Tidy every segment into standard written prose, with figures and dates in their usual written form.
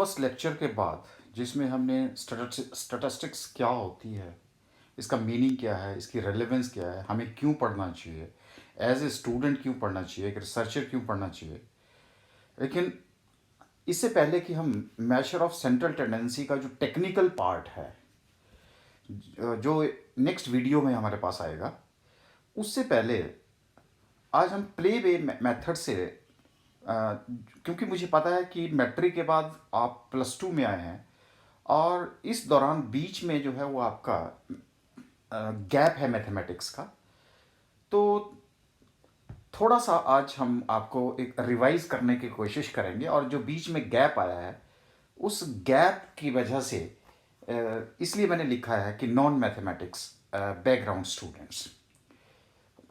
First lecture के बाद जिसमें हमने स्टैटिस्टिक्स क्या होती है, इसका मीनिंग क्या है, इसकी रेलेवेंस क्या है, हमें क्यों पढ़ना चाहिए, एज ए स्टूडेंट क्यों पढ़ना चाहिए, एक रिसर्चर क्यों पढ़ना चाहिए। लेकिन इससे पहले कि हम मेजर ऑफ सेंट्रल टेंडेंसी का जो टेक्निकल पार्ट है, जो नेक्स्ट वीडियो में हमारे पास आएगा, उससे पहले आज हम प्ले वे मेथड से क्योंकि मुझे पता है कि मैट्रिक के बाद आप +2 में आए हैं और इस दौरान बीच में जो है वो आपका गैप है मैथमेटिक्स का। तो थोड़ा सा आज हम आपको एक रिवाइज करने की कोशिश करेंगे और जो बीच में गैप आया है उस गैप की वजह से इसलिए मैंने लिखा है कि नॉन मैथमेटिक्स बैकग्राउंड स्टूडेंट्स,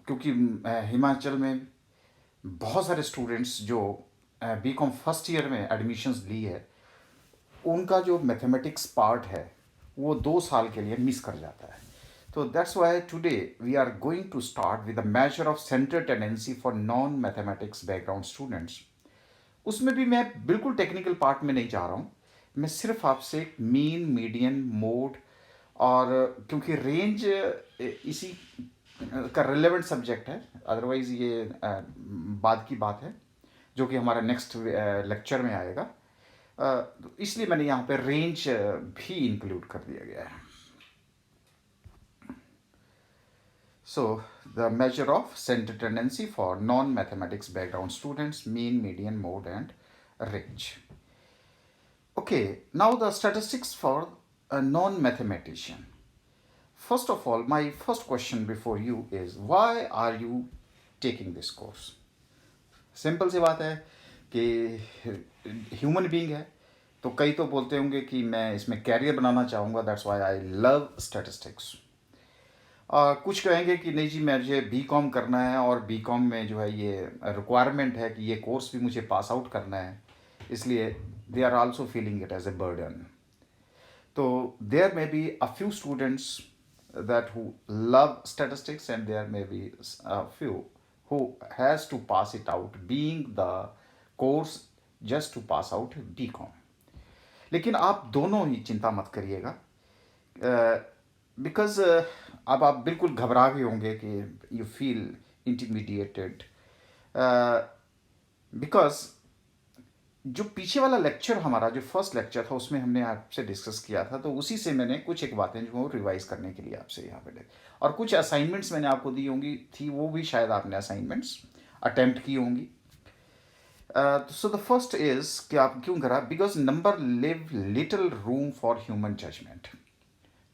क्योंकि हिमाचल में बहुत सारे स्टूडेंट्स जो बीकॉम फर्स्ट ईयर में एडमिशन्स ली है, उनका जो मैथमेटिक्स पार्ट है वो 2 साल के लिए मिस कर जाता है। तो that's why today we are going to start with the measure of central tendency for non mathematics background students. उसमें भी मैं बिल्कुल टेक्निकल पार्ट में नहीं जा रहा हूँ, मैं सिर्फ आपसे मीन, मीडियन, मोड और क्योंकि रेंज इसी का रिलेवेंट सब्जेक्ट है, अदरवाइज़ ये बाद की बात है जो कि हमारा नेक्स्ट लेक्चर में आएगा। तो इसलिए मैंने यहाँ पे रेंज भी इंक्लूड कर दिया गया है। So the measure of central tendency for non mathematics background students, mean, median, mode and range. Okay, now the statistics for a non-mathematician. First of all, my first question before you is why are you taking this course? Simple सी बात है कि human being है तो कई तो बोलते होंगे कि मैं इसमें कैरियर बनाना चाहूँगा, that's why I love statistics. कुछ कहेंगे कि नहीं जी मुझे बीकॉम करना है और बीकॉम में जो है ये रिक्वायरमेंट है कि ये कोर्स भी मुझे पास आउट करना है, इसलिए they are also feeling it as a burden. So there may be a few students that who love statistics and there may be a few who has to pass it out being the course just to pass out BCom. लेकिन आप दोनों ही चिंता मत करिएगा, because अब आप बिल्कुल घबरा गए होंगे कि यू फील इंटिमिडिएटेड, बिकॉज जो पीछे वाला लेक्चर हमारा जो फर्स्ट लेक्चर था उसमें हमने आपसे डिस्कस किया था, तो उसी से मैंने कुछ एक बातें जो रिवाइज करने के लिए आपसे यहाँ पे और कुछ असाइनमेंट्स मैंने आपको दी होंगी थी, वो भी शायद आपने असाइनमेंट्स अटेम्प्ट की होंगी। सो द फर्स्ट इज कि आप क्यों करा, because number leave little room for human judgement.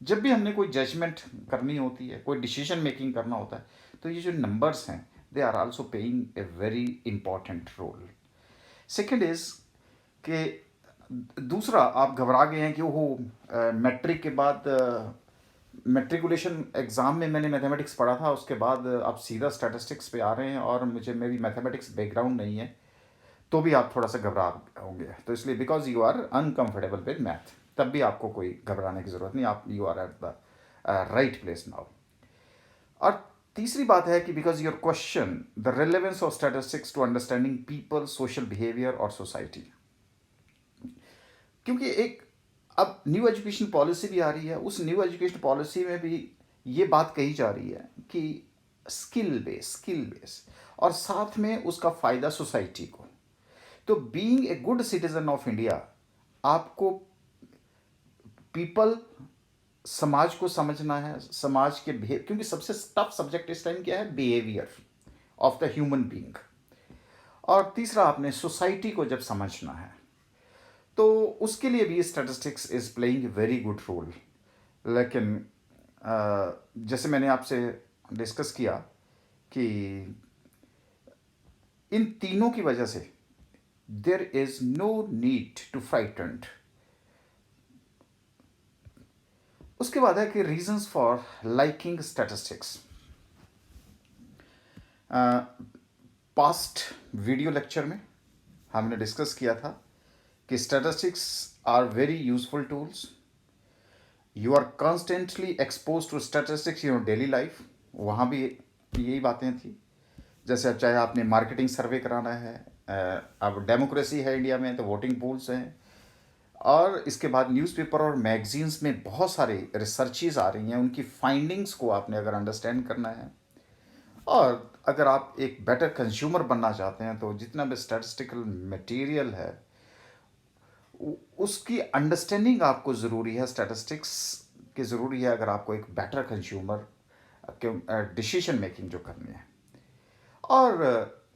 जब भी हमने कोई जजमेंट करनी होती है, कोई डिसीजन मेकिंग करना होता है, तो ये जो नंबर्स हैं they are also playing a very important role. Second is कि दूसरा, आप घबरा गए हैं कि वो मैट्रिक के बाद मैट्रिकुलेशन एग्ज़ाम में मैंने मैथमेटिक्स पढ़ा था, उसके बाद आप सीधा स्टैटिस्टिक्स पे आ रहे हैं और मेरी मैथमेटिक्स बैकग्राउंड नहीं है, तो भी आप थोड़ा सा घबरा होंगे। तो इसलिए because you are uncomfortable with math, तब भी आपको कोई घबराने की ज़रूरत नहीं, आप you are at the right place now. और तीसरी बात है कि because your question the relevance of statistics to understanding people, social behaviour और सोसाइटी, क्योंकि एक अब न्यू एजुकेशन पॉलिसी भी आ रही है, उस न्यू एजुकेशन पॉलिसी में भी ये बात कही जा रही है कि स्किल बेस और साथ में उसका फ़ायदा सोसाइटी को। तो being a good citizen of India, आपको पीपल, समाज को समझना है, समाज के बिहेव, क्योंकि सबसे टफ सब्जेक्ट इस टाइम क्या है, behaviour of the human being. और तीसरा, आपने सोसाइटी को जब समझना है तो उसके लिए भी statistics is playing a very good role. लेकिन जैसे मैंने आपसे डिस्कस किया कि इन तीनों की वजह से there is no need to frightened. उसके बाद है कि reasons for liking statistics. Past video lecture में हमने डिस्कस किया था कि statistics are very useful tools, you are constantly expose to statistics in your daily life. वहाँ भी यही बातें थी, जैसे अब चाहे आपने मार्केटिंग सर्वे कराना है, अब डेमोक्रेसी है इंडिया में तो वोटिंग पूल्स हैं, और इसके बाद न्यूज़पेपर और मैगजीन्स में बहुत सारे रिसर्चेस आ रही हैं, उनकी फाइंडिंग्स को आपने अगर अंडरस्टैंड करना है, और अगर आप एक बेटर कंज्यूमर बनना चाहते हैं तो जितना भी स्टैटिस्टिकल मटेरियल है उसकी अंडरस्टैंडिंग आपको ज़रूरी है, स्टैटिस्टिक्स की ज़रूरी है अगर आपको एक बेटर कंज्यूमर डिसीजन मेकिंग जो करनी है। और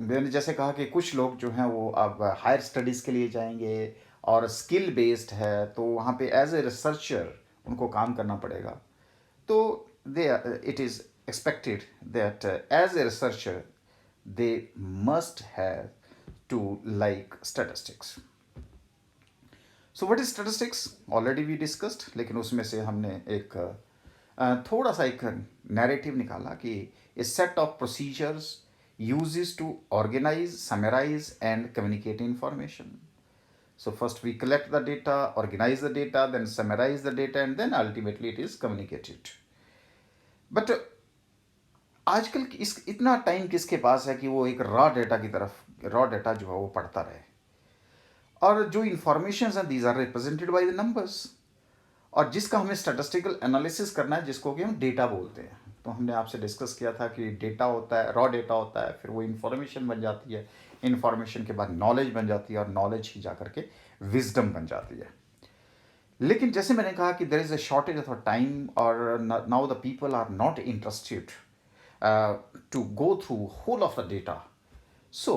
मैंने जैसे कहा कि कुछ लोग जो हैं वो अब हायर स्टडीज़ के लिए जाएंगे और स्किल बेस्ड है, तो वहाँ पे एज ए रिसर्चर उनको काम करना पड़ेगा। तो they it is expected that as a researcher they must have to like statistics. So what is statistics? Already we discussed, लेकिन उसमें से हमने एक थोड़ा सा एक नैरेटिव निकाला कि a set of procedures uses to organize, summarize and communicate information. So first we collect the data, organize the data, then summarize the data and then ultimately it is communicated. But आजकल इस इतना time किसके पास है कि वो एक raw data जो है वो पढ़ता रहे, और जो इंफॉर्मेशन हैं these are represented by the numbers, और जिसका हमें स्टैटिस्टिकल एनालिसिस करना है जिसको कि हम डेटा बोलते हैं। तो हमने आपसे डिस्कस किया था कि डेटा होता है, रॉ डेटा होता है, फिर वो इंफॉर्मेशन बन जाती है, इंफॉर्मेशन के बाद नॉलेज बन जाती है और नॉलेज ही जा करके विजडम बन जाती है। लेकिन जैसे मैंने कहा कि there is a shortage of time और now the people are not interested to go through whole of the data. So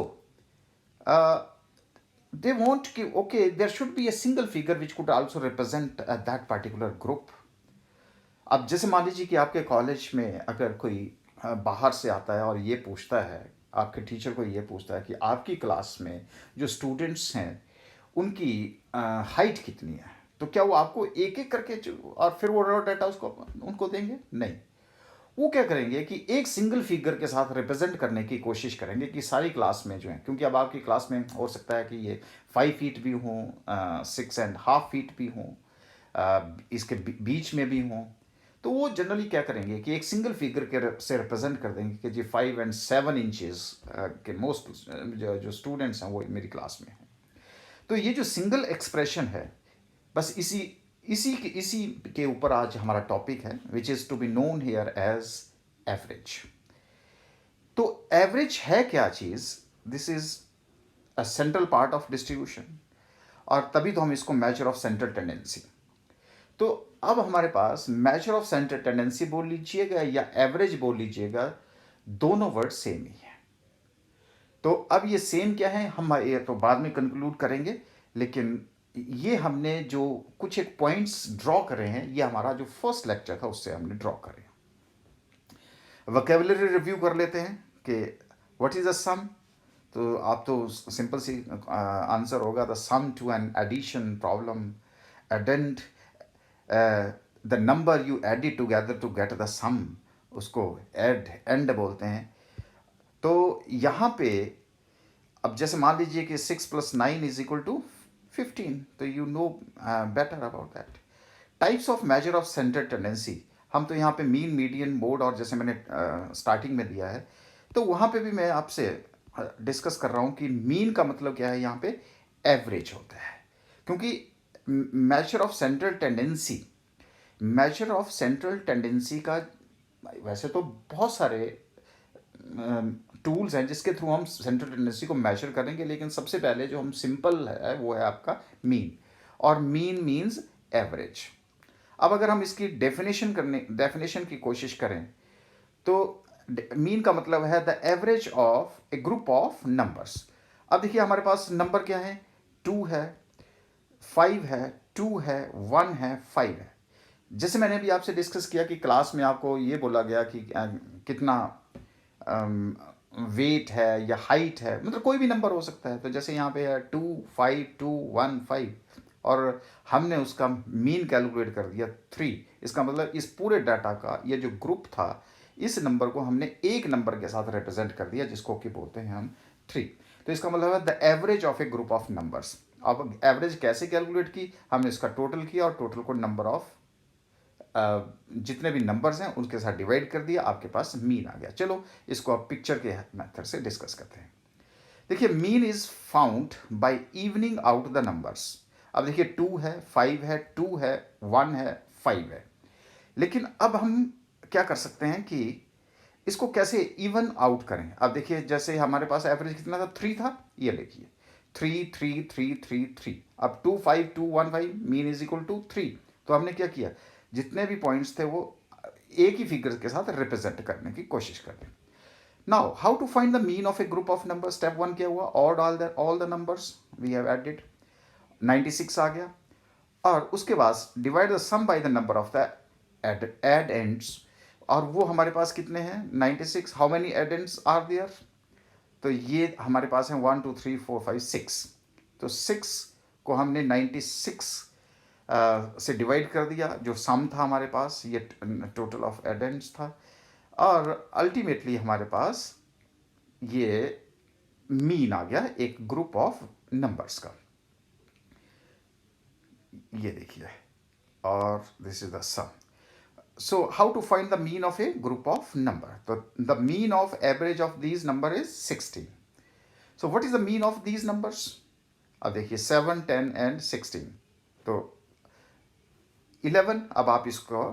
they want कि okay there should be a single figure which could also represent that particular group. अब जैसे मान लीजिए कि आपके college में अगर कोई बाहर से आता है और ये पूछता है, आपके टीचर को ये पूछता है कि आपकी क्लास में जो स्टूडेंट्स हैं उनकी हाइट कितनी है, तो क्या वो आपको एक एक करके और फिर वो रॉ डाटा उसको उनको देंगे? नहीं, वो क्या करेंगे कि एक सिंगल फिगर के साथ रिप्रेजेंट करने की कोशिश करेंगे कि सारी क्लास में जो है, क्योंकि अब आपकी क्लास में हो सकता है कि ये 5 फीट भी हों, 6.5 फीट भी हों, इसके बीच में भी हों, तो वो जनरली क्या करेंगे कि एक सिंगल फिगर के से रिप्रेजेंट कर देंगे कि जी 5 and 7 इंचेस के मोस्ट जो स्टूडेंट्स हैं वो मेरी क्लास में हैं। तो ये जो सिंगल एक्सप्रेशन है, बस इसी के ऊपर आज हमारा टॉपिक है, which is to be known here as average. तो एवरेज है क्या चीज़? This is a central part of distribution, और तभी तो हम इसको मेजर ऑफ सेंट्रल टेंडेंसी। तो अब हमारे पास मेजर ऑफ सेंट्रल टेंडेंसी बोल लीजिएगा या एवरेज बोल लीजिएगा, दोनों वर्ड सेम ही है। तो अब ये सेम क्या है हम ये तो बाद में कंक्लूड करेंगे, लेकिन ये हमने जो कुछ एक पॉइंट्स ड्रॉ करे हैं, ये हमारा जो फर्स्ट लेक्चर था उससे हमने ड्रॉ करे। वोकैबुलरी रिव्यू कर लेते हैं कि व्हाट इज़ अ सम। तो आप तो सिंपल सी आंसर होगा, the sum to an addition problem, addend the number you added together to get the sum, उसको एंड बोलते हैं। तो यहाँ पे अब जैसे मान लीजिए कि 6 + 9 = 15, तो you know better about that. Types of major of central tendency, हम तो यहाँ पे मीन, मीडियन, मोड और जैसे मैंने स्टार्टिंग में दिया है, तो वहाँ पे भी मैं आपसे डिस्कस कर रहा हूँ कि मीन का मतलब क्या है, यहाँ पे एवरेज होता है। क्योंकि मेजर ऑफ सेंट्रल टेंडेंसी का वैसे तो बहुत सारे टूल्स हैं जिसके थ्रू हम सेंट्रल टेंडेंसी को मेजर करेंगे, लेकिन सबसे पहले जो हम सिंपल है वो है आपका मीन, और मीन मीन्स एवरेज। अब अगर हम इसकी डेफिनेशन की कोशिश करें तो मीन का मतलब है the average of a group of numbers. अब देखिए हमारे पास नंबर क्या है, 2 है, 5 है, 2 है, 1 है, 5 है। जैसे मैंने भी आपसे डिस्कस किया कि क्लास में आपको ये बोला गया कि कितना वेट है या हाइट है, मतलब कोई भी नंबर हो सकता है। तो जैसे यहाँ पे है 2, 5, 2, 1, 5, और हमने उसका मीन कैलकुलेट कर दिया 3। इसका मतलब इस पूरे डाटा का ये जो ग्रुप था, इस नंबर को हमने एक नंबर के साथ रिप्रेजेंट कर दिया जिसको कि बोलते हैं हम 3। तो इसका मतलब है the average of a group of numbers. अब एवरेज कैसे कैलकुलेट की, हमने इसका टोटल किया और टोटल को नंबर ऑफ जितने भी नंबर्स हैं उनके साथ डिवाइड कर दिया, आपके पास मीन आ गया। चलो इसको आप पिक्चर के मेथड से डिस्कस करते हैं। देखिए mean is found by evening out the numbers. अब देखिए 2 है, 5 है, 2 है, 1 है, 5 है। लेकिन अब हम क्या कर सकते हैं कि इसको कैसे इवन आउट करें। अब देखिए जैसे हमारे पास एवरेज कितना था, 3 था, ये देखिए 3 3 3 3 3। अब 2 5 2 1 5 मीन इज इक्वल टू 3। तो हमने क्या किया, जितने भी पॉइंट्स थे वो एक ही फिगर के साथ रिप्रेजेंट करने की कोशिश करें। Now how to find the mean of a group of number. Step 1 क्या हुआ, all the numbers we have added, 96 आ गया। और उसके बाद divide the sum by the number of the addends. और वो हमारे पास कितने हैं, 96। How many addends are there, तो ये हमारे पास है 1 2 3 4 5 6। तो 6 को हमने 96 से डिवाइड कर दिया, जो सम था हमारे पास, ये टोटल ऑफ एड एंड्स था। और अल्टीमेटली हमारे पास ये मीन आ गया एक ग्रुप ऑफ नंबर्स का, ये देखिए, और this is the sum. So how to find the mean of a group of number? The mean of average of these number is 16. So what is the mean of these numbers? अब देखिए 7 10 and 16। तो 11, अब आप इसको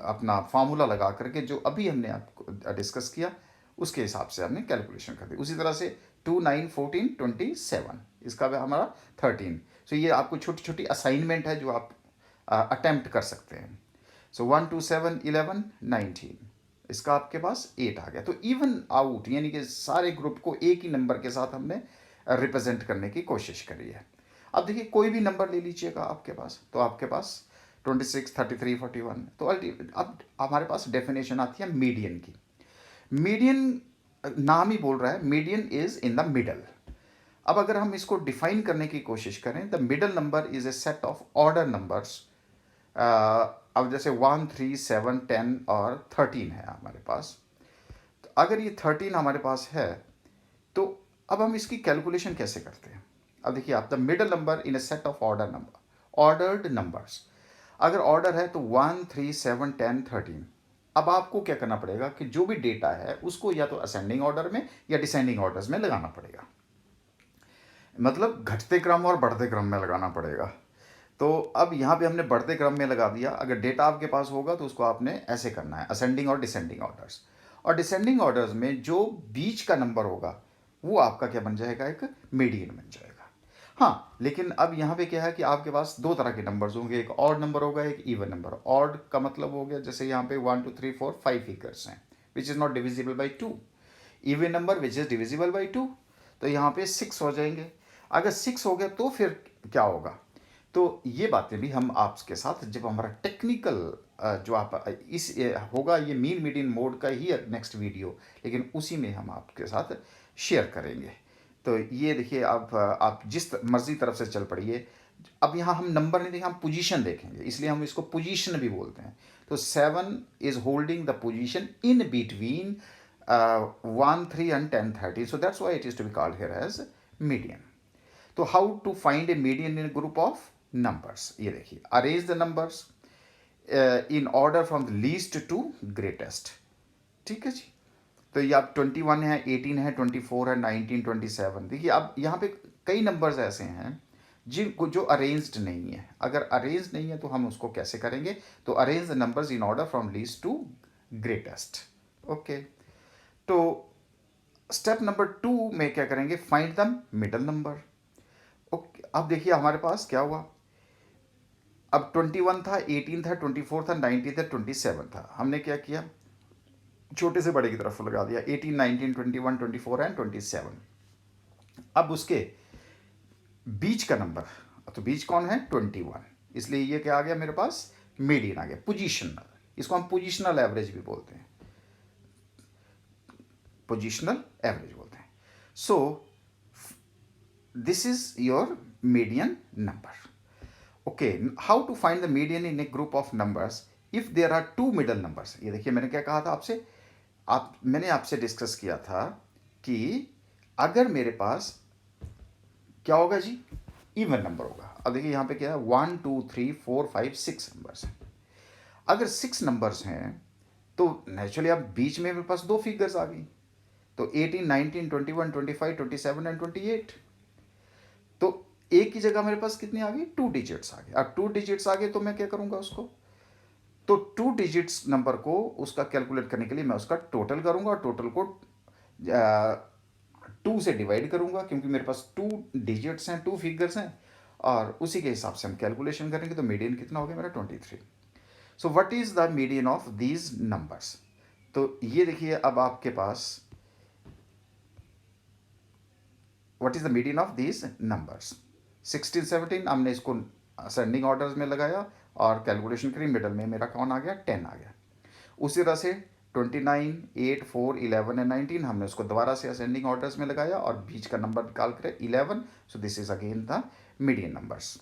अपना formula लगा करके जो अभी हमने आपको डिस्कस किया उसके हिसाब से हमने कैलकुलेशन कर दी। उसी तरह से 2 9 14 27, इसका भी हमारा 13। सो ये आपको छोटी छोटी असाइनमेंट है जो आप अटेम्प्ट कर सकते हैं। सो 1 2 7 11 19, इसका आपके पास 8 आ गया। तो इवन आउट यानी कि सारे ग्रुप को एक ही नंबर के साथ हमने रिप्रेजेंट करने की कोशिश करी है। अब देखिए कोई भी नंबर ले लीजिएगा आपके पास, तो आपके पास 26 33 41। तो अब हमारे पास डेफिनेशन आती है मीडियन की। मीडियन नाम ही बोल रहा है, median is in the middle. अब अगर हम इसको डिफाइन करने की कोशिश करें, the middle number is a set of order numbers. अब जैसे 1 3 7 10 और 13 है हमारे पास। तो अगर ये 13 हमारे पास है तो अब हम इसकी कैलकुलेशन कैसे करते हैं। अब देखिए आप, the middle number in A set of order number, ordered numbers. अगर ऑर्डर है तो 1 3 7 10 13। अब आपको क्या करना पड़ेगा कि जो भी डेटा है उसको या तो असेंडिंग ऑर्डर में या डिसेंडिंग ऑर्डर्स में लगाना पड़ेगा, मतलब घटते क्रम और बढ़ते क्रम में लगाना पड़ेगा। तो अब यहाँ पे हमने बढ़ते क्रम में लगा दिया। अगर डेटा आपके पास होगा तो उसको आपने ऐसे करना है, असेंडिंग और डिसेंडिंग ऑर्डर्स। और डिसेंडिंग ऑर्डर्स में जो बीच का नंबर होगा वो आपका क्या बन जाएगा, एक मीडियन बन जाएगा। हाँ, लेकिन अब यहाँ पे क्या है कि आपके पास दो तरह के नंबर्स होंगे, एक ऑड नंबर होगा, एक इवन नंबर। ऑड का मतलब हो गया जैसे यहाँ पे 1 2 3 4 5 फिगर्स हैं which is not divisible by 2। Even number which is divisible by 2, तो यहाँ पे 6 हो जाएंगे। अगर 6 हो गया तो फिर क्या होगा, तो ये बातें भी हम आपके साथ जब हमारा टेक्निकल जो आप इस होगा, ये मीन मीडियन मोड का ही नेक्स्ट वीडियो, लेकिन उसी में हम आपके साथ शेयर करेंगे। तो ये देखिए आप जिस मर्जी तरफ से चल पड़िए। अब यहाँ हम नंबर नहीं देखेंगे, हम पोजीशन देखेंगे, इसलिए हम इसको पोजीशन भी बोलते हैं। तो 7 is holding the position in between 1 3 and 10 30, so that's why it is to be called here as median. तो how to find a median in group of numbers, ये देखिए, arrange the numbers in order from the least to greatest. ठीक है जी। तो ये आप 21 है, 18 है, 24 है, 19 27। देखिए अब यहाँ पे कई नंबर्स ऐसे हैं जिनको जो अरेंज्ड नहीं है। अगर अरेंज नहीं है तो हम उसको कैसे करेंगे, तो arrange the numbers in order from least to greatest. Okay, तो स्टेप नंबर 2 में क्या करेंगे, find the middle number. Okay, अब देखिए हमारे पास क्या हुआ, अब 21 था, 18 था, 24 था, 19 था, 27 था। हमने क्या किया, छोटे से बड़े की तरफ लगा दिया, 18 19 21 24 एंड 27। अब उसके बीच का नंबर, तो बीच कौन है, 21, इसलिए ये क्या आ गया मेरे पास, मीडियन आ गया, पोजिशनल। इसको हम पोजिशनल एवरेज भी बोलते हैं, पोजिशनल एवरेज बोलते हैं। So this is your median number. Okay, how to find the median in a group of numbers if there are 2 middle numbers. ये देखिए मैंने क्या कहा था आपसे, मैंने आपसे डिस्कस किया था कि अगर मेरे पास क्या होगा जी, इवन नंबर होगा। अब देखिए यहाँ पे क्या है, 1 2 3 4 5 6 नंबर्स हैं। अगर 6 नंबर्स हैं तो नेचुरली अब बीच में मेरे पास 2 फिगर्स आ गई, तो 18 19 21 25 27 एंड 28। तो एक की जगह मेरे पास कितनी आ गई, 2 डिजिट्स आ गए। अब 2 डिजिट्स आ गए तो मैं क्या करूँगा उसको, तो 2 डिजिट्स नंबर को उसका कैलकुलेट करने के लिए मैं उसका टोटल करूँगा और टोटल को 2 से डिवाइड करूँगा, क्योंकि मेरे पास 2 डिजिट्स हैं, 2 फिगर्स हैं, और उसी के हिसाब से हम कैलकुलेशन करेंगे। तो मीडियन कितना हो गया मेरा, 23। So what is the median of these numbers. तो ये देखिए, अब आपके पास what is the median of these numbers, 16 17 हमने इसको असेंडिंग ऑर्डर्स में लगाया और कैलकुलेशन करी, मिडल में मेरा कौन आ गया, 10 आ गया। उसी तरह से 29 8 4 11 एंड 19 हमने उसको दोबारा से असेंडिंग ऑर्डर्स में लगाया और बीच का नंबर निकाल कर 11। सो this is again the median numbers.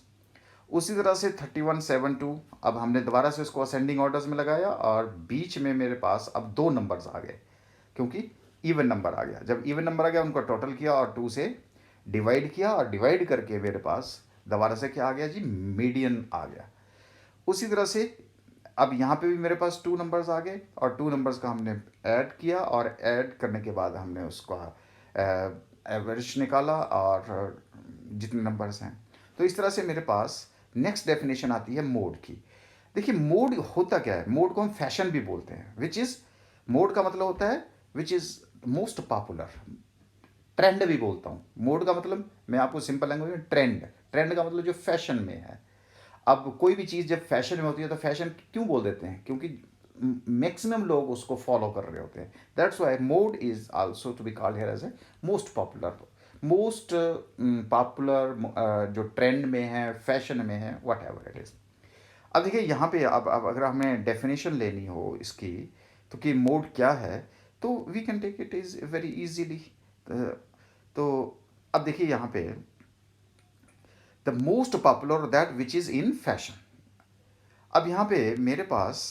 उसी तरह से 31 7 2 अब हमने दोबारा से उसको असेंडिंग ऑर्डर्स में लगाया और बीच में मेरे पास अब 2 नंबर्स आ गए, क्योंकि इवन नंबर आ गया। जब इवन नंबर आ गया उनको टोटल किया और 2 से डिवाइड किया, और डिवाइड करके मेरे पास दोबारा से क्या आ गया जी, मीडियन आ गया। उसी तरह से अब यहाँ पे भी मेरे पास 2 नंबर्स आ गए और 2 नंबर्स का हमने ऐड किया, और ऐड करने के बाद हमने उसका एवरेज निकाला और जितने नंबर्स हैं। तो इस तरह से मेरे पास नेक्स्ट डेफिनेशन आती है मोड की। देखिए मोड होता क्या है, मोड को हम फैशन भी बोलते हैं, विच इज़, मोड का मतलब होता है which is most popular. Trend भी बोलता हूँ, मोड का मतलब मैं आपको सिंपल लैंग्वेज में, ट्रेंड, ट्रेंड का मतलब जो फैशन में है। अब कोई भी चीज़ जब फैशन में होती है तो फैशन क्यों बोल देते हैं, क्योंकि मैक्सिमम लोग उसको फॉलो कर रहे होते हैं। That's why mode is also to be called here as a most popular, most popular, जो ट्रेंड में है, फैशन में है, वट एवर इट इज़। अब देखिए यहाँ पे, अब अगर हमें डेफिनेशन लेनी हो इसकी, तो कि मोड क्या है, तो we can take it is very easily. तो अब देखिए यहाँ पे, the most popular that which is in fashion. अब यहाँ पे मेरे पास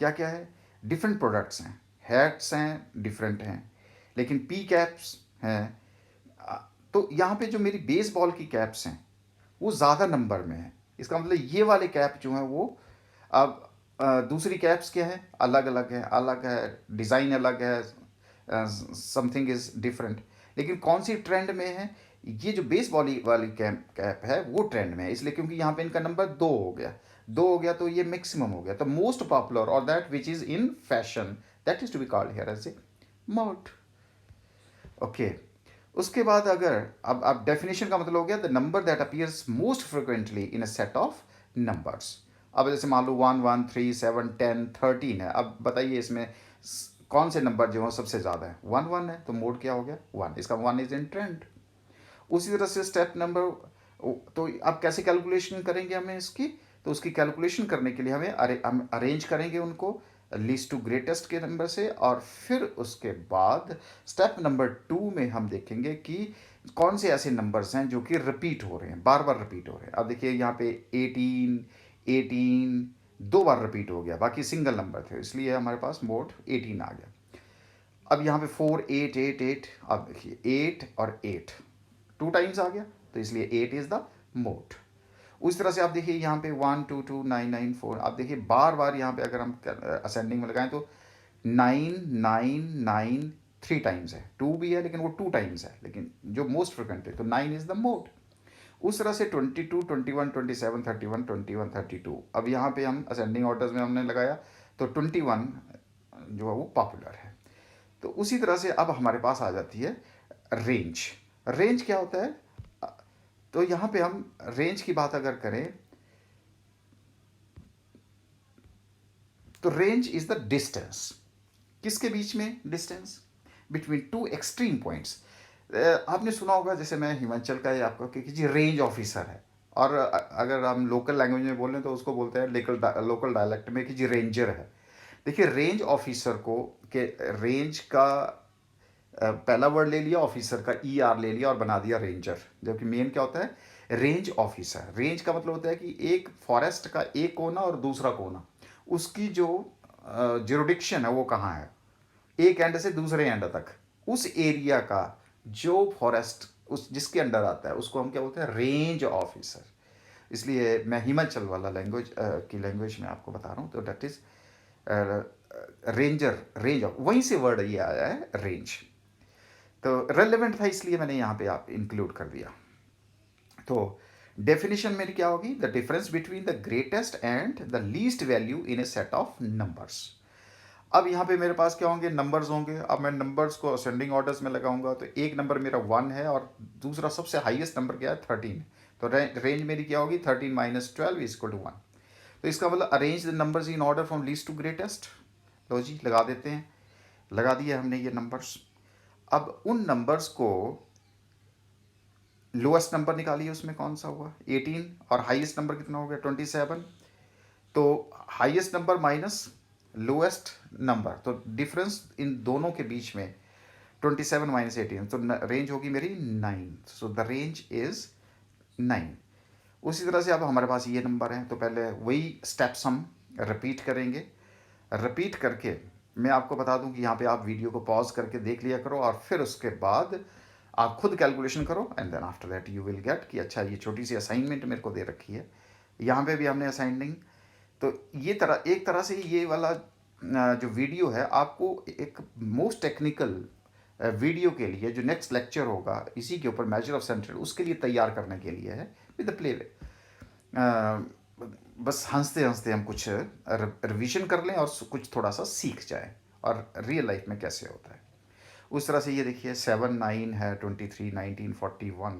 क्या क्या है, डिफरेंट प्रोडक्ट्स हैं, हैट्स हैं डिफरेंट हैं, लेकिन पी कैप्स हैं। तो यहाँ पे जो मेरी बेसबॉल की कैप्स हैं वो ज़्यादा नंबर में है। इसका मतलब ये वाले कैप जो हैं वो, अब दूसरी कैप्स क्या है, अलग अलग है, अलग है, डिज़ाइन अलग है, समथिंग इज़ डिफरेंट। लेकिन कौन सी ट्रेंड में है, ये जो बेस वाली वाली कैप कैप है वो ट्रेंड में है, इसलिए क्योंकि यहाँ पे इनका नंबर 2 हो गया, 2 हो गया तो ये मैक्सिमम हो गया। तो मोस्ट पॉपुलर और that which is in fashion, that is to be called here as a mode. Okay. उसके बाद अगर, अब डेफिनेशन का मतलब हो गया the number that appears most frequently in a set of numbers. अब जैसे मान लो 1 1 3 7 10 13 है। अब बताइए इसमें कौन से नंबर जो है सबसे ज़्यादा है, 1 1 है, तो मोड क्या हो गया, 1। इसका 1 इज इन ट्रेंड। उसी तरह से स्टेप नंबर, तो अब कैसे कैलकुलेशन करेंगे हमें इसकी, तो उसकी कैलकुलेशन करने के लिए हम अरेंज करेंगे उनको लीस्ट टू ग्रेटेस्ट के नंबर से, और फिर उसके बाद स्टेप नंबर 2 में हम देखेंगे कि कौन से ऐसे नंबर्स हैं जो कि रिपीट हो रहे हैं, बार बार रिपीट हो रहे हैं। अब देखिए यहाँ पे 18 18 2 बार रिपीट हो गया, बाकी सिंगल नंबर थे, इसलिए हमारे पास मोड 18 आ गया। अब यहाँ पे 4 8 8 8, अब देखिए 8 और 8 2 टाइम्स आ गया, तो इसलिए 8 इज़ द मोड। उस तरह से आप देखिए यहाँ पे 1 2 2 9 9 4, आप देखिए बार बार यहाँ पे अगर हम असेंडिंग में लगाएं तो 9 9 9 3 टाइम्स है, 2 भी है लेकिन वो 2 टाइम्स है, लेकिन जो मोस्ट फ्रिक्वेंट है तो 9 इज़ द मोड। उस तरह से 22 21 27 31 21 32, अब यहाँ पे हम असेंडिंग ऑर्डर्स में हमने लगाया तो 21 जो है वो पॉपुलर है। तो उसी तरह से अब हमारे पास आ जाती है रेंज। रेंज क्या होता है, तो यहाँ पे हम रेंज की बात अगर करें तो रेंज इज द डिस्टेंस, किसके बीच में, distance between two extreme points. आपने सुना होगा, जैसे मैं हिमाचल का ही आपको कि जी रेंज ऑफिसर है, और अगर हम लोकल लैंग्वेज में बोलें तो उसको बोलते हैं लोकल डायलेक्ट में कि जी रेंजर है। देखिए रेंज ऑफिसर को के रेंज का पहला वर्ड ले लिया, ऑफिसर का ई आर ले लिया और बना दिया रेंजर, जबकि मेन क्या होता है, रेंज ऑफिसर। रेंज का मतलब होता है कि एक फॉरेस्ट का एक कोना और दूसरा कोना, उसकी जो ज्यूरिडिक्शन है वो कहाँ है, एक एंड से दूसरे एंड तक, उस एरिया का जो फॉरेस्ट उस जिसके अंडर आता है उसको हम क्या बोलते हैं, रेंज ऑफिसर। इसलिए मैं हिमाचल वाला लैंग्वेज की लैंग्वेज में आपको बता रहा हूँ, तो that is ranger, range of, वहीं से वर्ड ये आया है रेंज। तो रेलेवेंट था इसलिए मैंने यहाँ पे आप इंक्लूड कर दिया। तो डेफिनेशन मेरी क्या होगी? The difference between the greatest and the least value in A set of numbers. अब यहाँ पे मेरे पास क्या होंगे? नंबर्स होंगे। अब मैं नंबर्स को असेंडिंग ऑर्डर्स में लगाऊंगा, तो एक नंबर मेरा 1 है और दूसरा सबसे हाईएस्ट नंबर क्या है? 13। तो रेंज मेरी क्या होगी? 13 माइनस 12 इज इक्वल टू 1। तो इसका मतलब arrange the numbers in order from least to greatest. लो जी, लगा देते हैं। लगा दिया हमने ये नंबर्स। अब उन नंबर्स को लोएस्ट नंबर निकालिए, उसमें कौन सा हुआ? 18। और हाईएस्ट नंबर कितना हो गया? 27। तो highest number minus lowest number, तो डिफरेंस इन दोनों के बीच में 27 माइनस 18, तो रेंज होगी मेरी 9। So the range is 9। उसी तरह से अब हमारे पास ये नंबर है, तो पहले वही स्टेप्स हम रिपीट करेंगे। रिपीट करके मैं आपको बता दूं कि यहाँ पे आप वीडियो को पॉज करके देख लिया करो, और फिर उसके बाद आप खुद कैलकुलेशन करो, and then after that you will get कि अच्छा ये छोटी सी असाइनमेंट मेरे को दे रखी है। यहाँ पे भी हमने असाइनिंग, तो ये एक तरह से ये वाला जो वीडियो है आपको एक मोस्ट टेक्निकल वीडियो के लिए जो नेक्स्ट लेक्चर होगा इसी के ऊपर मेजर ऑफ सेंट्रल, उसके लिए तैयार करने के लिए है विद द प्ले वे। बस हंसते हंसते हम कुछ रिवीजन कर लें और कुछ थोड़ा सा सीख जाएं और रियल लाइफ में कैसे होता है। उस तरह से ये देखिए 7 9 है, 23 19 41